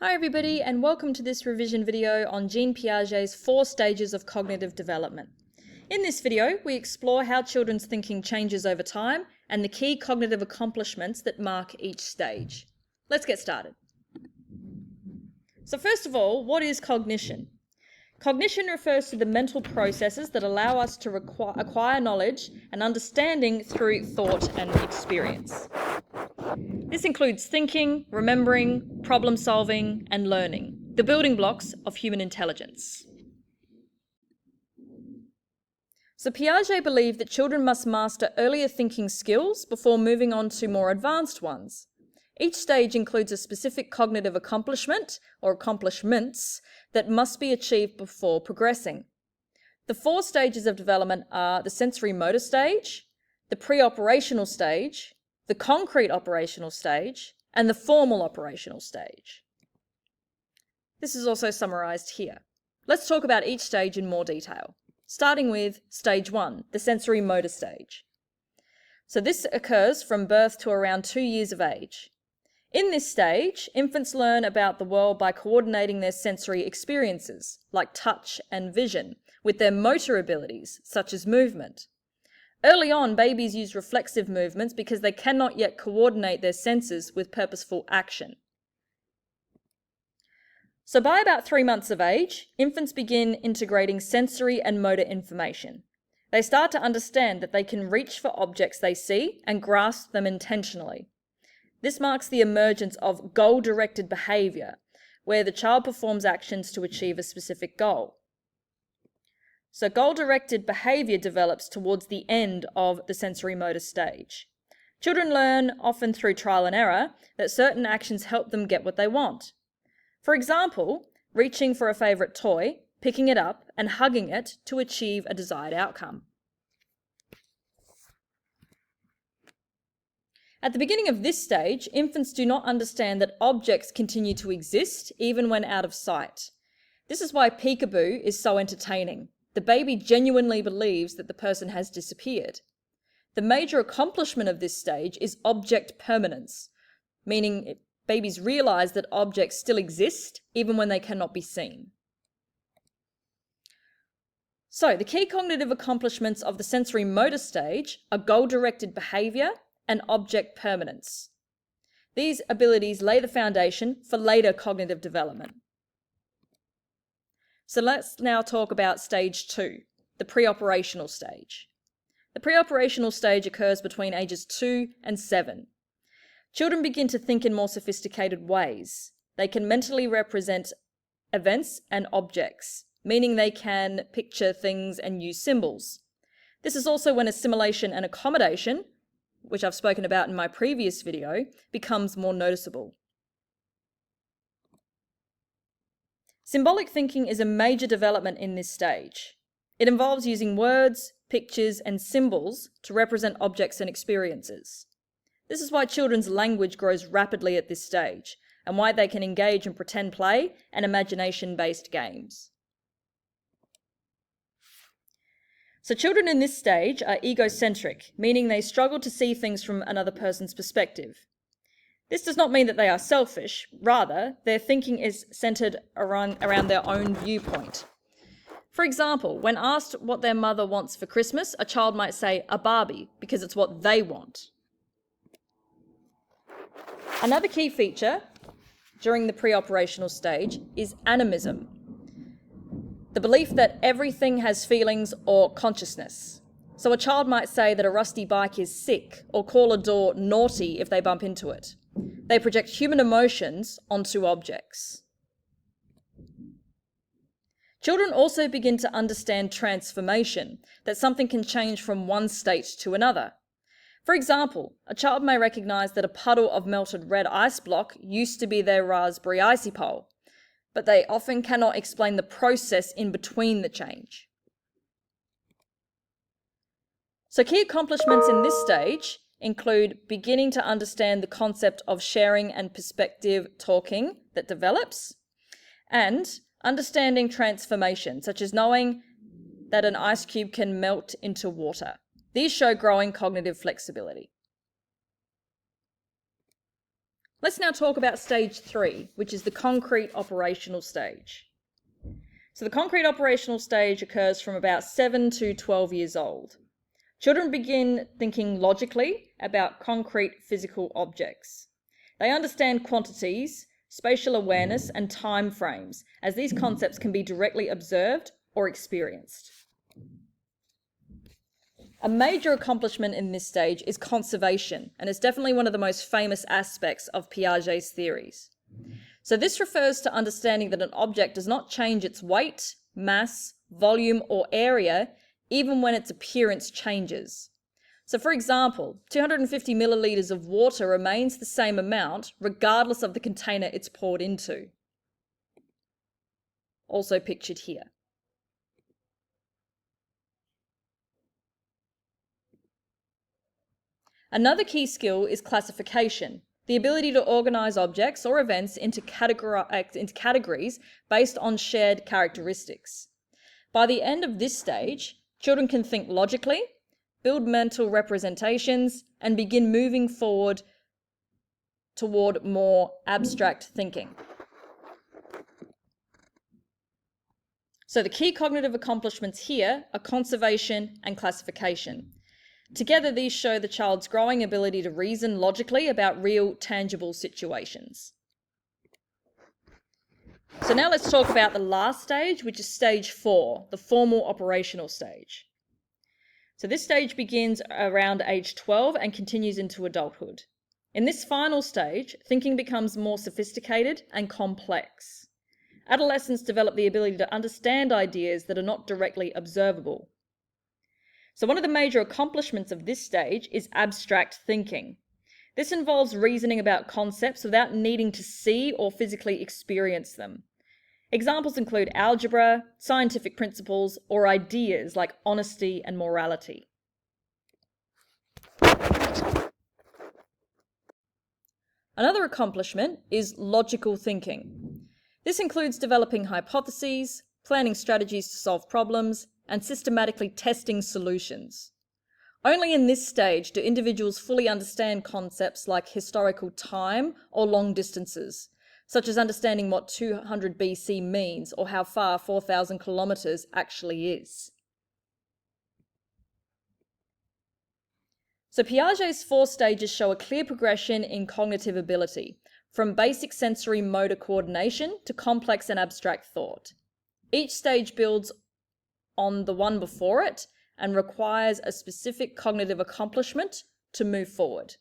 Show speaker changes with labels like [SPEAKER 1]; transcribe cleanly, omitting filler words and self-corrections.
[SPEAKER 1] Hi everybody, and welcome to this revision video on Jean Piaget's 4 stages of cognitive development. In this video, we explore how children's thinking changes over time and the key cognitive accomplishments that mark each stage. Let's get started. So first of all, what is cognition? Cognition refers to the mental processes that allow us to acquire knowledge and understanding through thought and experience. This includes thinking, remembering, problem solving, and learning, the building blocks of human intelligence. So Piaget believed that children must master earlier thinking skills before moving on to more advanced ones. Each stage includes a specific cognitive accomplishment or accomplishments that must be achieved before progressing. The 4 stages of development are the sensory motor stage, the pre-operational stage, the concrete operational stage, and the formal operational stage. This is also summarised here. Let's talk about each stage in more detail, starting with stage 1, the sensory motor stage. So this occurs from birth to around 2 years of age. In this stage, infants learn about the world by coordinating their sensory experiences, like touch and vision, with their motor abilities, such as movement. Early on, babies use reflexive movements because they cannot yet coordinate their senses with purposeful action. So by about 3 months of age, infants begin integrating sensory and motor information. They start to understand that they can reach for objects they see and grasp them intentionally. This marks the emergence of goal-directed behaviour, where the child performs actions to achieve a specific goal. So goal-directed behaviour develops towards the end of the sensory motor stage. Children learn, often through trial and error, that certain actions help them get what they want. For example, reaching for a favourite toy, picking it up and hugging it to achieve a desired outcome. At the beginning of this stage, infants do not understand that objects continue to exist even when out of sight. This is why peekaboo is so entertaining. The baby genuinely believes that the person has disappeared. The major accomplishment of this stage is object permanence, meaning babies realise that objects still exist even when they cannot be seen. So the key cognitive accomplishments of the sensory motor stage are goal-directed behaviour and object permanence. These abilities lay the foundation for later cognitive development. So let's now talk about stage 2, the pre-operational stage. The pre-operational stage occurs between ages 2 and 7. Children begin to think in more sophisticated ways. They can mentally represent events and objects, meaning they can picture things and use symbols. This is also when assimilation and accommodation, which I've spoken about in my previous video, becomes more noticeable. Symbolic thinking is a major development in this stage. It involves using words, pictures, and symbols to represent objects and experiences. This is why children's language grows rapidly at this stage, and why they can engage in pretend play and imagination-based games. So children in this stage are egocentric, meaning they struggle to see things from another person's perspective. This does not mean that they are selfish, rather, their thinking is centred around their own viewpoint. For example, when asked what their mother wants for Christmas, a child might say a Barbie because it's what they want. Another key feature during the pre-operational stage is animism, the belief that everything has feelings or consciousness. So a child might say that a rusty bike is sick or call a door naughty if they bump into it. They project human emotions onto objects. Children also begin to understand transformation, that something can change from one state to another. For example, a child may recognise that a puddle of melted red ice block used to be their raspberry icy pole, but they often cannot explain the process in between the change. So key accomplishments in this stage include beginning to understand the concept of sharing and perspective talking that develops, and understanding transformation, such as knowing that an ice cube can melt into water. These show growing cognitive flexibility. Let's now talk about stage 3, which is the concrete operational stage. So the concrete operational stage occurs from about 7 to 12 years old. Children begin thinking logically about concrete physical objects. They understand quantities, spatial awareness, and time frames, as these concepts can be directly observed or experienced. A major accomplishment in this stage is conservation, and it's definitely one of the most famous aspects of Piaget's theories. So this refers to understanding that an object does not change its weight, mass, volume, or area, even when its appearance changes. So for example, 250 millilitres of water remains the same amount regardless of the container it's poured into. Also pictured here. Another key skill is classification, the ability to organise objects or events into categories based on shared characteristics. By the end of this stage, children can think logically, build mental representations, and begin moving forward toward more abstract thinking. So the key cognitive accomplishments here are conservation and classification. Together, these show the child's growing ability to reason logically about real, tangible situations. So now let's talk about the last stage, which is stage 4, the formal operational stage. So this stage begins around age 12 and continues into adulthood. In this final stage, thinking becomes more sophisticated and complex. Adolescents develop the ability to understand ideas that are not directly observable. So one of the major accomplishments of this stage is abstract thinking. This involves reasoning about concepts without needing to see or physically experience them. Examples include algebra, scientific principles, or ideas like honesty and morality. Another accomplishment is logical thinking. This includes developing hypotheses, planning strategies to solve problems, and systematically testing solutions. Only in this stage do individuals fully understand concepts like historical time or long distances, such as understanding what 200 BC means or how far 4,000 kilometres actually is. So Piaget's 4 stages show a clear progression in cognitive ability, from basic sensory motor coordination to complex and abstract thought. Each stage builds on the one before it and requires a specific cognitive accomplishment to move forward.